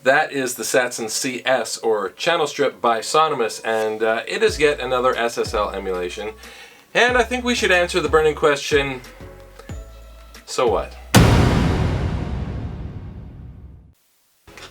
That is the Satson CS, or Channel Strip by Sonimus, and it is yet another SSL emulation. And I think we should answer the burning question, so what?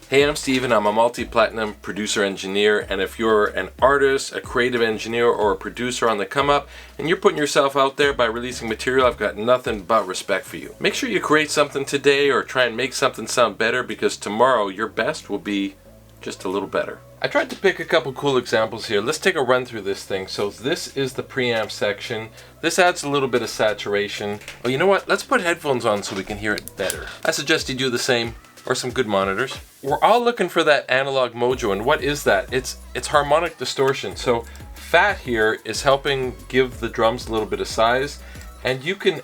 Hey, I'm Steven. I'm a multi-platinum producer engineer, and if you're an artist, a creative engineer, or a producer on the come up, and you're putting yourself out there by releasing material, I've got nothing but respect for you. Make sure you create something today or try and make something sound better, because tomorrow your best will be just a little better. I tried to pick a couple cool examples here. Let's take a run through this thing. So this is the preamp section. This adds a little bit of saturation. Oh, you know what? Let's put headphones on so we can hear it better. I suggest you do the same, or some good monitors. We're all looking for that analog mojo, and what is that? It's harmonic distortion. So fat here is helping give the drums a little bit of size, and you can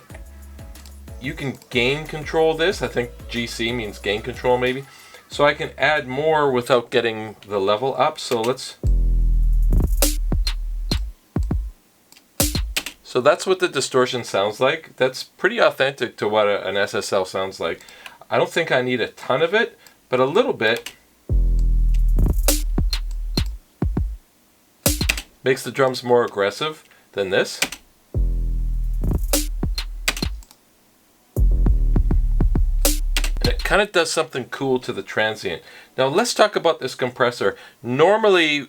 gain control this. I think GC means gain control maybe. So I can add more without getting the level up. So that's what the distortion sounds like. That's pretty authentic to what an SSL sounds like. I don't think I need a ton of it, but a little bit makes the drums more aggressive than this. And it kind of does something cool to the transient. Now let's talk about this compressor. Normally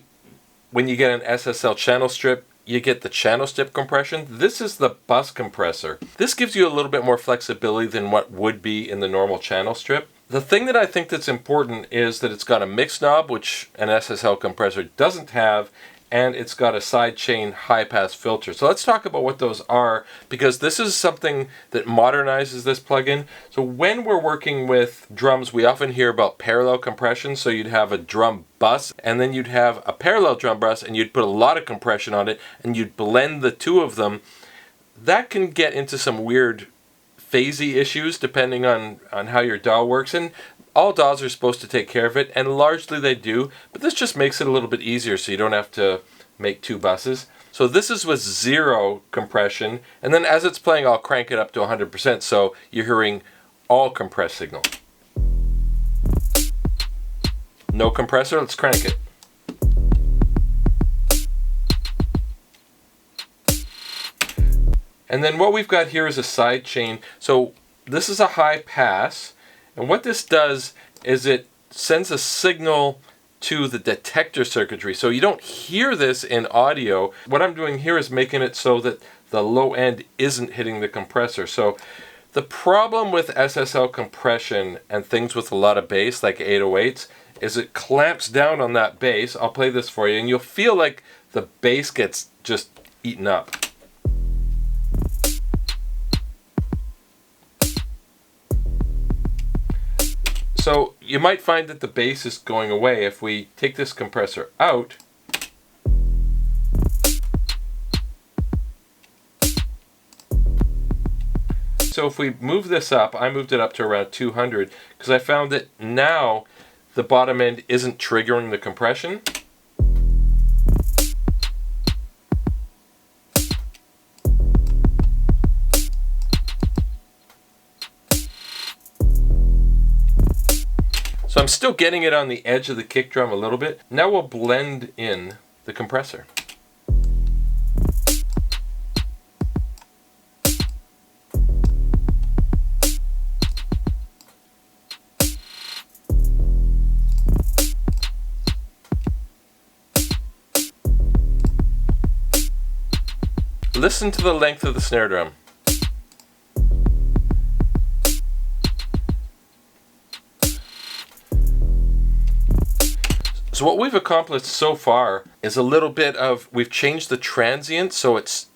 when you get an SSL channel strip, you get the channel strip compression. This is the bus compressor. This gives you a little bit more flexibility than what would be in the normal channel strip. The thing that I think that's important is that it's got a mix knob, which an SSL compressor doesn't have, and it's got a sidechain high-pass filter. So let's talk about what those are, because this is something that modernizes this plugin. So when we're working with drums, we often hear about parallel compression. So you'd have a drum bus, and then you'd have a parallel drum bus, and you'd put a lot of compression on it, and you'd blend the two of them. That can get into some weird phasey issues depending on how your DAW works, and all DAWs are supposed to take care of it, and largely they do, but this just makes it a little bit easier so you don't have to make two buses. So this is with zero compression, and then as it's playing I'll crank it up to 100%, so you're hearing all compressed signal. No compressor, let's crank it. And then what we've got here is a side chain. So this is a high pass, and what this does is it sends a signal to the detector circuitry. So you don't hear this in audio. What I'm doing here is making it so that the low end isn't hitting the compressor. So the problem with SSL compression and things with a lot of bass, like 808s, is it clamps down on that bass. I'll play this for you, and you'll feel like the bass gets just eaten up. So you might find that the bass is going away if we take this compressor out. So if we move this up, I moved it up to around 200 because I found that now the bottom end isn't triggering the compression. So I'm still getting it on the edge of the kick drum a little bit. Now we'll blend in the compressor. Listen to the length of the snare drum. So what we've accomplished so far is a little bit of, we've changed the transient so it's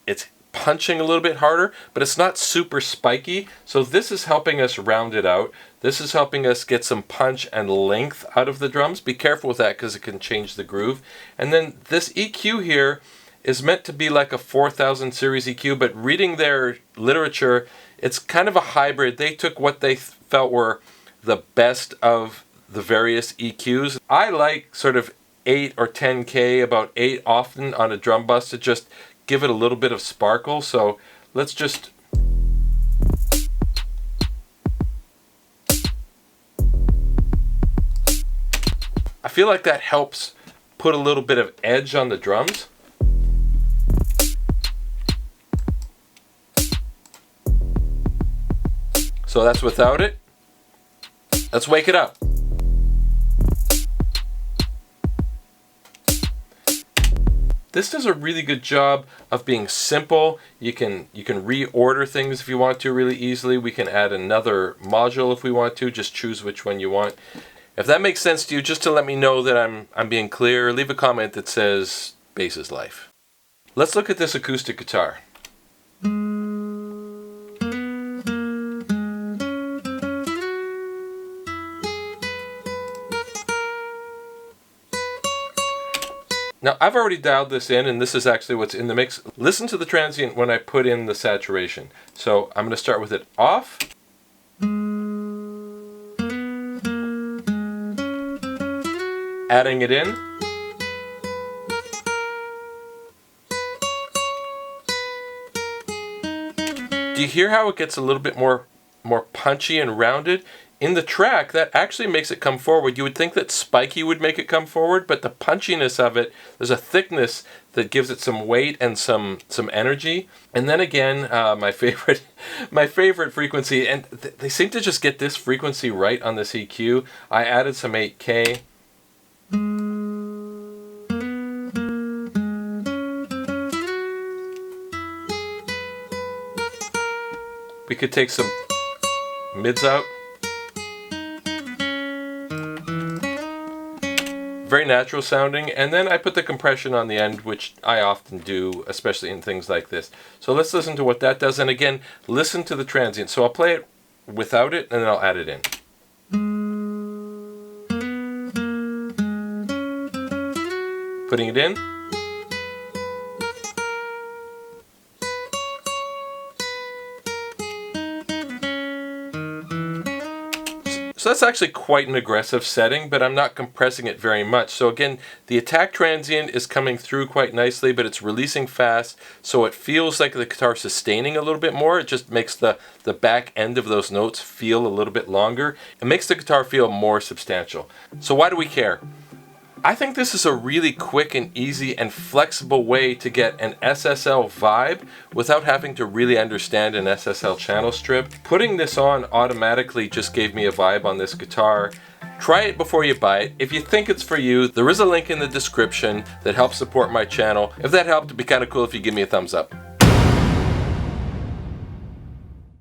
punching a little bit harder, but it's not super spiky. So this is helping us round it out. This is helping us get some punch and length out of the drums. Be careful with that because it can change the groove. And then this EQ here is meant to be like a 4000 series EQ, but reading their literature, it's kind of a hybrid. They took what they felt were the best of the various EQs. I like sort of 8 or 10K, about 8 often on a drum bus to just give it a little bit of sparkle. So let's just I feel like that helps put a little bit of edge on the drums. So that's without it. Let's wake it up. This does a really good job of being simple. You can reorder things if you want to really easily. We can add another module if we want to. Just choose which one you want. If that makes sense to you, just to let me know that I'm being clear, leave a comment that says bass is life. Let's look at this acoustic guitar. Now, I've already dialed this in, and this is actually what's in the mix. Listen to the transient when I put in the saturation. So I'm going to start with it off. Adding it in. Do you hear how it gets a little bit more punchy and rounded? In the track, that actually makes it come forward. You would think that spiky would make it come forward, but the punchiness of it, there's a thickness that gives it some weight and some energy. And then again, my favorite frequency, and they seem to just get this frequency right on this EQ. I added some 8K. We could take some mids out. Very natural sounding, and then I put the compression on the end, which I often do, especially in things like this. So let's listen to what that does, and again, listen to the transient. So I'll play it without it, and then I'll add it in. Putting it in. So that's actually quite an aggressive setting, but I'm not compressing it very much. So again, the attack transient is coming through quite nicely, but it's releasing fast, so it feels like the guitar sustaining a little bit more. It just makes the back end of those notes feel a little bit longer. It makes the guitar feel more substantial. So why do we care? I think this is a really quick and easy and flexible way to get an SSL vibe without having to really understand an SSL channel strip. Putting this on automatically just gave me a vibe on this guitar. Try it before you buy it. If you think it's for you, there is a link in the description that helps support my channel. If that helped, it'd be kind of cool if you give me a thumbs up.